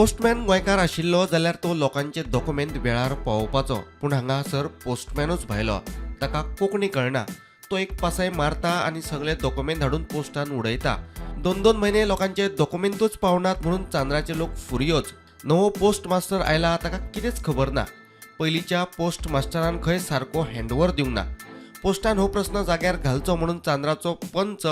Postman गोंयकार आशिल्लो जाल्यार तो लोकांचे डॉक्युमेंट वेळार पावोवपाचो, पूण हांगासर पोस्टमॅनूच भायलो. ताका कोंकणी कळना. तो एक पासाय मारता आनी सगळे डॉक्युमेंट हाडून पोस्टान उडयता. 2-2 म्हयने लोकांचे डॉक्युमेंटूच पावनात म्हणून चांद्राचे लोक फुरियोज. नवो पोस्ट मास्टर आयला ताका कितेंच खबर ना. पयलींच्या पोस्ट मास्टरान खंय सारको हँडओव्हर दिवंक ना. पोस्टान हो प्रस्न जाग्यार घालचो म्हणून चांद्राचो पंच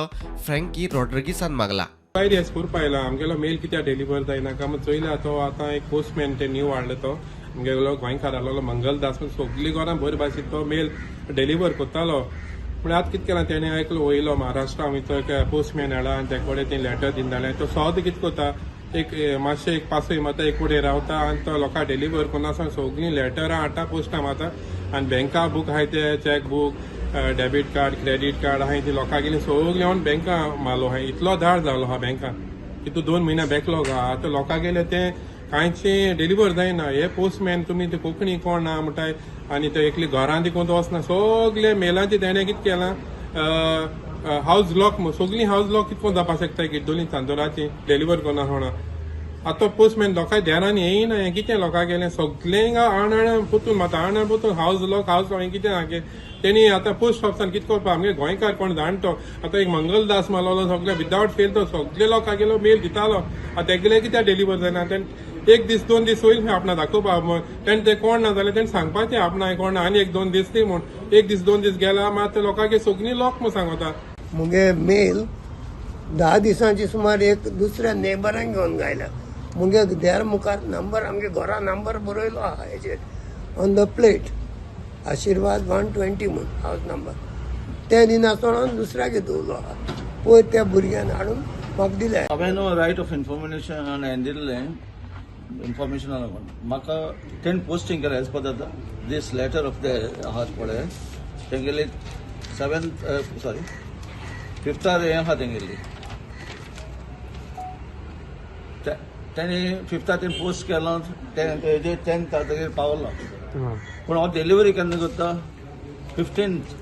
फ्रँकी रॉड्रिगीसान मागला. फायव डेज करपा आयला आमगेलो मेल कित्याक डिलिव्हर जायना काय म्हण चोयला तो आतां एक पोस्टमॅन ते न्यू हाडलो तो आमगेलो गोंयकार आहलो मंगलदास म्हण सगळीं गोरां बरे भाशेन तो मेल डिलिव्हर करतालो. पूण आतां कितें केलां तेणें आयकलो वयलो महाराष्ट्रा भितर एक पोस्टमॅन हाडला आनी ते कडेन तें लेटर दिवन धाडलें. तो सद्दां कितें करता एक मातशें एक पासय माता एक फुडें रावता आनी तो लोकांक डिलिव्हर करना आसतना सगळीं लेटरां हाडटा पोस्टा माता आनी बँका बूक आहाय ते check book debit card credit card आहाय ती लोकांक गेली सगळीं हांवें बँका मारलो आहाय. इतलो धाड जालो आहा बँकान की 2 म्हयन्या बॅकलॉग आहा. आतां लोकांक गेले ते कांयचें डिलिव्हर जायना. हे पोस्टमॅन तुमी ते कोंकणी कोण ना म्हणटाय आनी ते एकली घरां देखून वचना. सगळे मेलांचे तेणें कितें केलां हावज लॉक सगळीं हावज लॉक कितको जावपा शकता गिड्डोली चांदोराची डिलिव्हर करना म्हणून. आतां पोस्टमॅन लोकांक ध्यानान येयना. हें कितें लोकांक गेलें सगळें आण पोतून माता आण पोतून हावज लॉक हें कितें सारकें. तेणी आतां पोस्ट ऑफिसान कितें करपा आमगे गोंयकार कोण जाणटो आतां एक मंगलदास मारलो सगळे विदावट फेल तो सगळे लोकांक गेलो मेल दितालो. आतां तेगेले कित्याक डिलिव्हर जायना. तेणें 1 दीस 2 दीस वयर आपणा दाखोवपा तेणें तें कोण ना जाल्यार तेणें सांगपाचें आपणा कोण ना आनी 1-2 दीस ती म्हूण 1 दीस 2 दीस गेला मात लोकांक सगळीं लॉक म्हूण सांगता. मुगे मेल 10 दिसांची सुमार एक दुसऱ्या नेबरांक घेवन गायला. मुगे देर मुखार नंबर आमगे घरा नंबर बरयलो आहा हेचेर ऑन द प्लेट आशिर्वाद 120 म्हणून हावज नंबर. ते दिनासतना दुसऱ्याक दवरलो आहा. पयर त्या भुरग्यान हाडून म्हाका दिले. हांवें रायट ऑफ इन्फॉर्मेशन हें दिल्लें इन्फॉर्मेशन म्हाका तेणें पोस्टींग केलें as per this letter of the आहात पळय तेंगेली 5th हें आहा तेंगेली तेणी 5th पोस्ट केलो 10th तागेर पावलो. पूण हांव डिलिव्हरी केन्ना करता 15th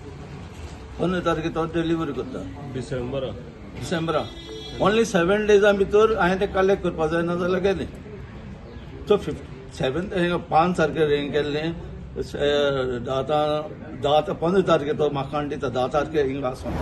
15 तारखेर तो डिलिव्हरी करता डिसेंबरा. ओन्ली 7 डेजा भितर हांवें तें कलेक्ट करपा जाय ना जाल्यार गेलें. तो 5 तारखेर हें केल्लें 10 15 तारखेर तो म्हाका दिता 10 तारखेर हिंगा आसोन.